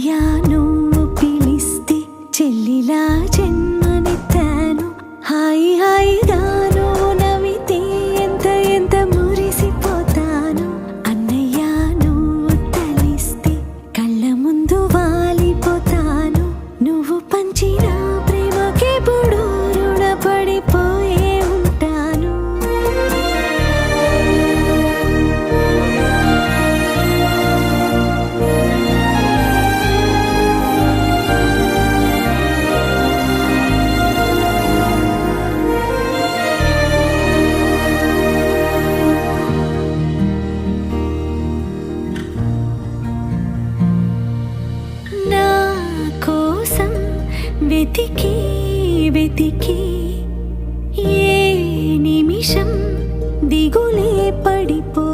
అన్నయ్య నువ్వు పిలిస్తే చెల్లిలా జన్మనెత్తాను. హాయి హాయిగా నువ్వు నవ్వితే ఎంత ఎంత మురిసిపోతాను. అన్నయ్య నువ్వు తలిస్తే కళ్ళ ముందు వాలిపోతాను. నువ్వు పంచిన ప్రేమకెప్పుడు రుణపడిపోయే ఉంటాను. నా కోసం వెతికి వెతికి ఏ నిమిషం దిగులే పడిపో